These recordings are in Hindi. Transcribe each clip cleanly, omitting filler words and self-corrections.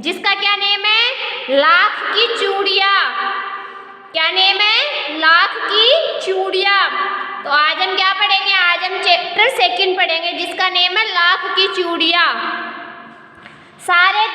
जिसका क्या नेम है? लाख की चूड़ियाँ। क्या नेम है? लाख की चूड़ियाँ। तो आज हम क्या पढ़ेंगे? आज हम चैप्टर 2 पढ़ेंगे जिसका नेम है लाख की चूड़ियाँ। सारे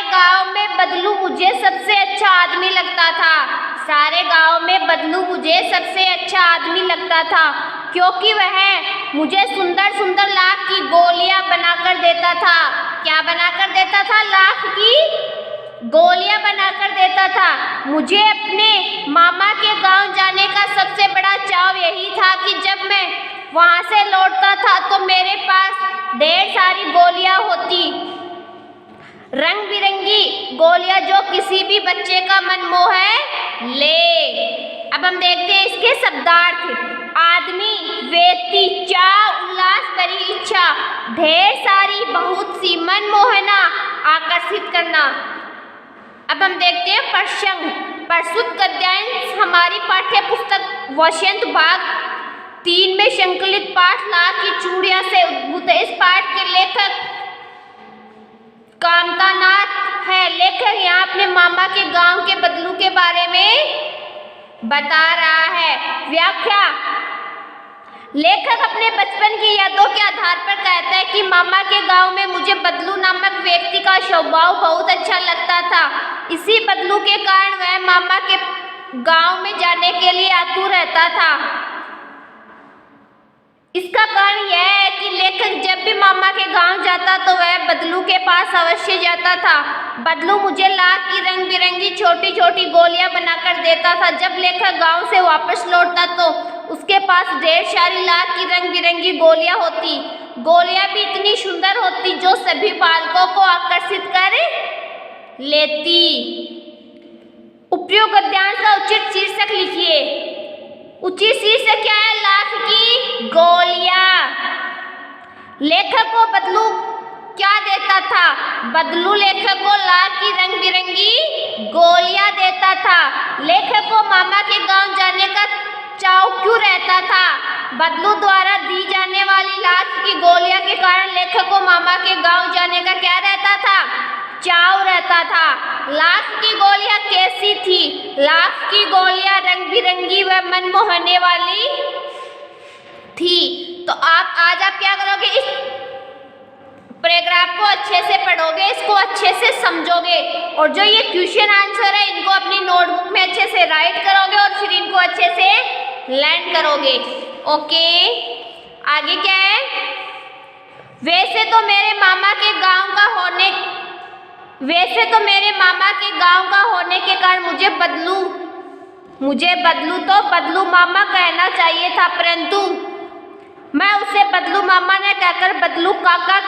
गांव में बदलू मुझे सबसे अच्छा आदमी लगता था। सारे गांव में बदलू मुझे सबसे अच्छा आदमी लगता था, क्योंकि वह मुझे सुंदर सुंदर लाख की गोलियां बनाकर देता था। क्या बनाकर देता था? लाख की गोलियां बनाकर देता था। मुझे अपने मामा के गांव जाने का सबसे बड़ा चाव यही था कि जब मैं वहां से लौटता था तो मेरे पास ढेर सारी गोलियां होती, रंग बिरंगी गोलियां जो किसी भी बच्चे का मन मोह ले। अब हम देखते हैं इसके शब्दार्थ। आदमी, व्यक्ति, चाव, उल्लास भरी इच्छा, ढेर सारी, बहुत सी, मनमोहना, आकर्षित करना। अब हम देखते हैं प्रसंग। प्रस्तुत गद्यांश हमारी पाठ्य पुस्तक वसंत भाग 3 में संकलित पाठ लाख की चूड़ियां से उद्भूत है। इस पाठ के लेखक कामतानाथ है। लेखक यहाँ अपने मामा के गांव के बदलू के बारे में बता रहा है। व्याख्या। लेखक अपने बचपन की यादों के आधार पर कहता है कि मामा के गांव में मुझे बदलू नामक व्यक्ति का स्वभाव बहुत अच्छा लगता था। इसी बदलू के कारण वह मामा के गांव में जाने के लिए आतुर रहता था। इसका कारण यह है कि लेखक जब भी मामा के गांव जाता तो वह बदलू के पास अवश्य जाता था। बदलू मुझे लाख की रंग बिरंगी छोटी छोटी गोलियां बनाकर देता था। जब लेखक गांव से वापस लौटता तो उसके पास ढेर सारी लाख की रंग बिरंगी गोलियां होती। गोलियां भी इतनी सुंदर होती जो सभी बालकों को आकर्षित कर लेती। उपयुक्त गद्यांश का उचित शीर्षक लिखिए। उचित शीर्षक क्या है? लाख की गोलियां। लेखक को बदलू क्या देता था? बदलू लेखक को लाख की रंग बिरंगी गोलियां देता था। लेखक को मामा के गांव जाने का चाव क्यों रहता था? बदलू द्वारा दी जाने वाली लाख की गोलियां के कारण लेखक को मामा के गांव जाने का क्या रहता था? चाव रहता था। लाख की गोलियां कैसी थी? लाख की गोलियां रंग बिरंगी व मनमोहने वाली थी। तो आज आप क्या करोगे? इस पैराग्राफ को अच्छे से पढ़ोगे, इसको अच्छे से समझोगे और जो ये क्वेश्चन आंसर है इनको अपनी नोटबुक में अच्छे से राइट करोगे और फिर इनको अच्छे से लर्न करोगे। ओके, आगे क्या है? वैसे तो मेरे मामा के गांव का होने के कारण मुझे बदलू मामा कहना चाहिए था, परंतु मैं उसे बदलू मामा ने कहकर बदलू काका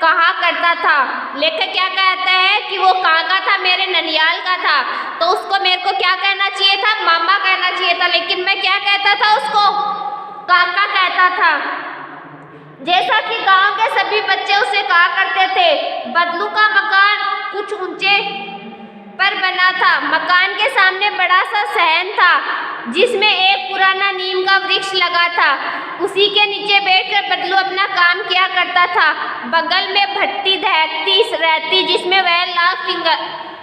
कहा करता था। लेखक क्या कहता है कि वो काका था, मेरे ननियाल का था, तो उसको मेरे को क्या कहना चाहिए था? मामा कहना चाहिए था, लेकिन मैं क्या कहता था? उसको काका कहता था। जैसा कि गांव के सभी बच्चे उसे कहा करते थे। बदलू का मकान कुछ ऊंचे पर बना था। मकान के सामने बड़ा सा सहन था जिसमें एक पुराना नीम का वृक्ष लगा था। उसी के नीचे बैठकर बदलू अपना काम किया करता था। बगल में भट्टी दहकती रहती जिसमें वह लाख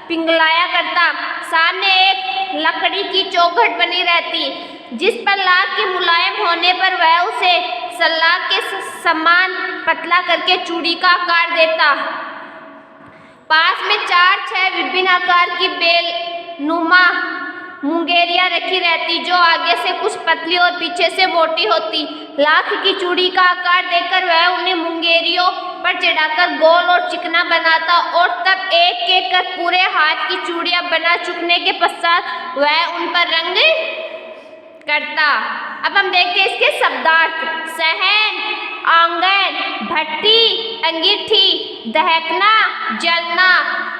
पिघलाया करता। सामने एक लकड़ी की चौखट बनी रहती जिस पर लाख के मुलायम होने पर वह उसे सलाख के समान पतला करके चूड़ी का आकार देता। पास में 4-6 विभिन्न आकार की बेल नुमा मुंगेरियां रखी रहती जो आगे से कुछ पतली और पीछे से मोटी होती। लाख की चूड़ी का आकार देकर वह उन्हें मुंगेरियों पर चढ़ाकर गोल और चिकना बनाता और तब एक एक कर पूरे हाथ की चूड़ियां बना चुकने के पश्चात वह उन पर रंग करता। अब हम देखते हैं इसके शब्दार्थ। सहन, आंगन, भट्टी, अंगीठी, दहकना, जलना।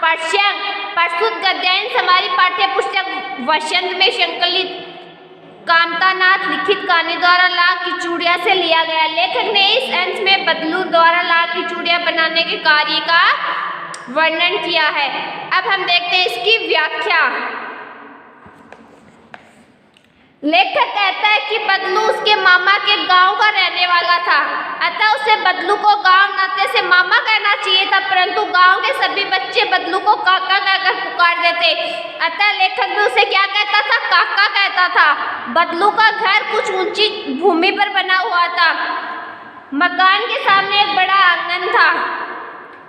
प्रसंग। प्रस्तुत गद्यांश हमारी पाठ्य पुस्तक वसंत में संकलित कामतानाथ लिखित कहानी द्वारा लाख की चूड़ियां से लिया गया। लेखक ने इस अंश में बदलू द्वारा लाख की चूड़ियां बनाने के कार्य का वर्णन किया है। अब हम देखते हैं इसकी व्याख्या। लेखक कहता है कि बदलू उसके मामा के गांव का रहने वाला था, अतः उसे बदलू को गांव नाते से मामा कहना चाहिए था, परंतु गांव के सभी बच्चे बदलू को काका कहकर पुकार देते, अतः लेखक भी उसे क्या कहता था, काका कहता था। बदलू का घर कुछ ऊंची भूमि पर बना हुआ था। मकान के सामने एक बड़ा आंगन था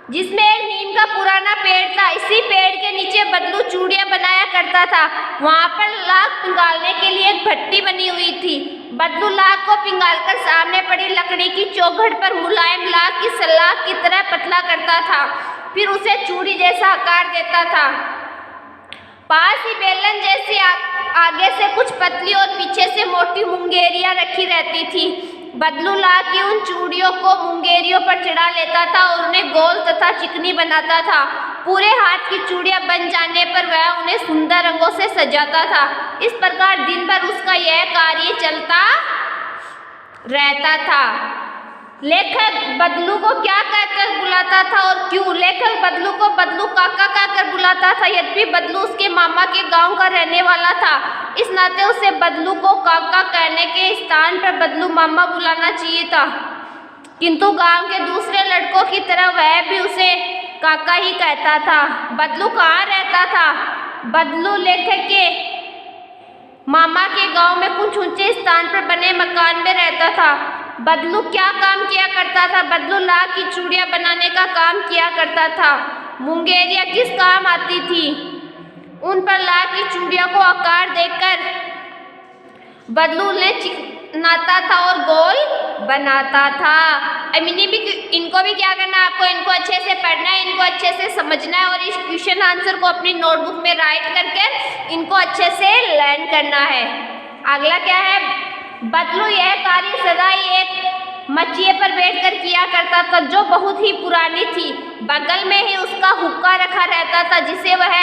जिसमें एक नीम का पुराना पेड़ था। इसी पेड़ के नीचे बदलू चूड़ियां बनाया करता था। वहां पर लाख पिघालने के लिए एक भट्टी बनी हुई थी। बदलू लाख को पिघालकर सामने पड़ी लकड़ी की चौखट पर मुलायम लाख की सलाख की तरह पतला करता था, फिर उसे चूड़ी जैसा आकार देता था। पास ही बेलन जैसी आगे से कुछ पतली और पीछे से मोटी मुंगेरियां रखी रहती थी। बदलू लाख की उन चूड़ियों को मुंगेरियों पर चढ़ा लेता था और उन्हें गोल तथा चिकनी बनाता था। पूरे हाथ की चूड़ियां बन जाने पर वह उन्हें सुंदर रंगों से सजाता था। इस प्रकार दिन भर उसका यह कार्य चलता रहता था। लेखक बदलू को क्या कहकर बुलाता था और क्यों? लेखक बदलू को बदलू काका कहकर बुलाता था। यद्यपि बदलू उसके मामा के गांव का रहने वाला था, इस नाते उसे बदलू को काका कहने के स्थान पर बदलू मामा बुलाना चाहिए था, किंतु गांव के दूसरे लड़कों की तरह वह भी उसे काका ही कहता था। बदलू कहाँ रहता था? बदलू लेखक के मामा के गांव में कुछ ऊंचे स्थान पर बने मकान में रहता था। बदलू क्या काम किया करता था? बदलू लाख की चूड़ियां बनाने का काम किया करता था। मुंगेरियां किस काम आती थी? उन पर लाख की चूड़ियों को आकार देकर बदलू उन्हें चिकनाता था और गोल बनाता था। अब इनको भी क्या करना है, आपको इनको अच्छे से पढ़ना है, इनको अच्छे से समझना है और इस क्वेश्चन आंसर को अपनी नोटबुक में राइट करके इनको अच्छे से लर्न करना है। अगला क्या है? बदलू यह कार्य सदा ही एक मचिए पर बैठकर किया करता था जो बहुत ही पुरानी थी। बगल में ही उसका हुक्का रखा रहता था जिसे वह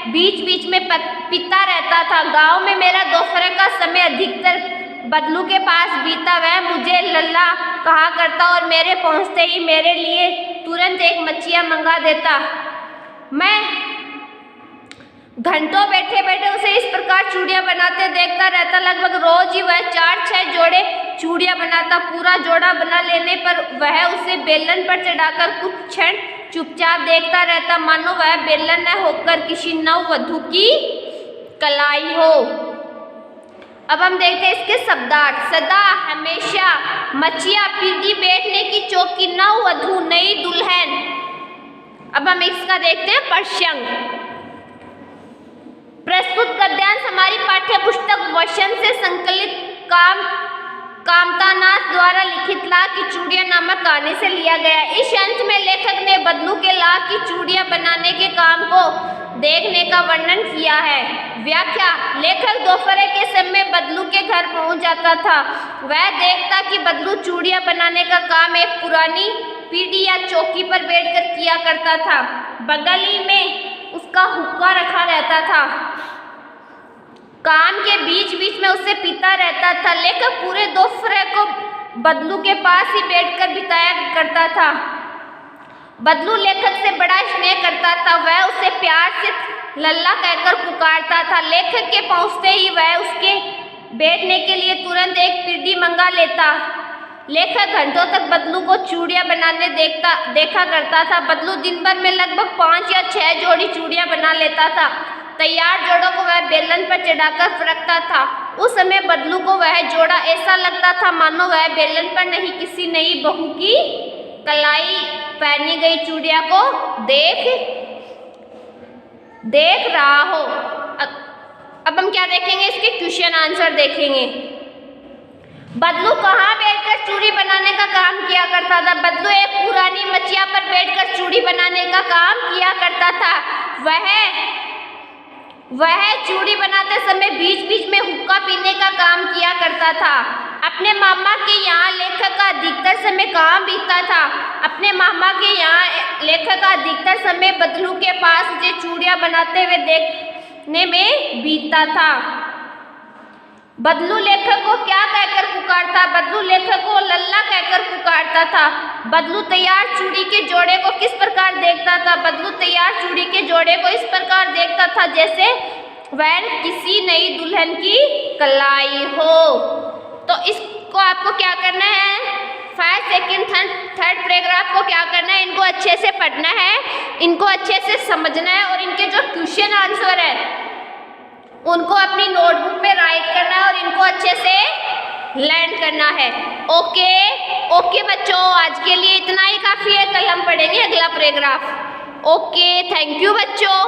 बीच बीच में पीता रहता था। गांव में मेरा दोपहर का समय अधिकतर बदलू के पास बीता। वह मुझे लल्ला कहा करता और मेरे पहुंचते ही मेरे लिए तुरंत एक मच्छिया मंगा देता। मैं घंटों बैठे बैठे उसे इस प्रकार चूड़ियां बनाते देखता रहता। लगभग रोज ही वह 4-6 जोड़े चूड़ियां बनाता। पूरा जोड़ा बना लेने पर वह उसे बेलन पर चढ़ाकर कुछ क्षण चुपचाप देखता रहता, मानो वह बेलन न होकर किसी नववधू की कलाई हो। अब हम देखते हैं इसके शब्दार्थ। सदा, हमेशा, मचिया, पीढ़ी, बैठने की चौकी, नववधू, नई दुल्हन। अब हम इसका देखते हैं प्रसंग। प्रस्तुत गद्यांश हमारी पाठ्य पुस्तक वचन से संकलित कामतानाथ द्वारा लिखित लाख की चूड़ियां नामक कहानी से लिया गया। इस अंश में लेखक ने बदलू के लाख की चूड़ियां बनाने के काम को देखने का वर्णन किया है। व्याख्या। लेखक दोपहर के समय बदलू के घर पहुंच जाता था। वह देखता कि बदलू चूड़ियां बनाने का काम एक पुरानी पीढ़ी या चौकी पर बैठकर किया करता था। बगल ही में उसका हुक्का रखा रहता था। काम के बीच बीच में उसे पीता रहता था। लेखक पूरे दोपहर को बदलू के पास ही बैठकर बिताया करता था। बदलू लेखक से बड़ा स्नेह करता था। वह उसे प्यार से लल्ला कहकर पुकारता था। लेखक के पहुंचते ही वह उसके बैठने के लिए तुरंत एक पीढ़ी मंगा लेता। लेखक घंटों तक बदलू को चूड़ियां बनाने देखा करता था। बदलू दिन भर में लगभग 5 या 6 जोड़ी चूड़ियां बना लेता था। तैयार जोड़ों को वह बेलन पर चढ़ाकर फरकता था। उस समय बदलू को वह जोड़ा ऐसा लगता था मानो वह बेलन पर नहीं किसी नई बहू की कलाई पहनी गई चूड़ियां को देख रहा हो। अब हम क्या देखेंगे? इसके क्वेश्चन आंसर देखेंगे। बदलू कहाँ बैठकर चूड़ी बनाने का काम किया करता था? बदलू एक पुरानी मचिया पर बैठकर चूड़ी बनाने का काम किया करता था। वह चूड़ी बनाते समय बीच बीच में हुक्का पीने का काम किया करता था। अपने मामा के यहाँ लेखक का अधिकतर समय कहाँ बीतता था? अपने मामा के यहाँ लेखक का अधिकतर समय बदलू के पास उसे चूड़ियां बनाते हुए देखने में बीतता था। बदलू लेखक को क्या कहकर पुकारता? बदलू लेखक को लल्ला कहकर पुकारता था। बदलू तैयार चूड़ी के जोड़े को किस प्रकार देखता था? बदलू तैयार चूड़ी के जोड़े को इस प्रकार देखता था जैसे वैन किसी नई दुल्हन की कलाई हो। तो इसको आपको क्या करना है, फर्स्ट सेकंड थर्ड पैराग्राफ को क्या करना है, इनको अच्छे से पढ़ना है, इनको अच्छे से समझना है और इनके जो क्वेश्चन आंसर है उनको अपनी नोटबुक पे राइट करना है और इनको अच्छे से लर्न करना है। ओके बच्चों, आज के लिए इतना ही काफ़ी है, कल हम पढ़ेंगे अगला पैराग्राफ। ओके, थैंक यू बच्चों।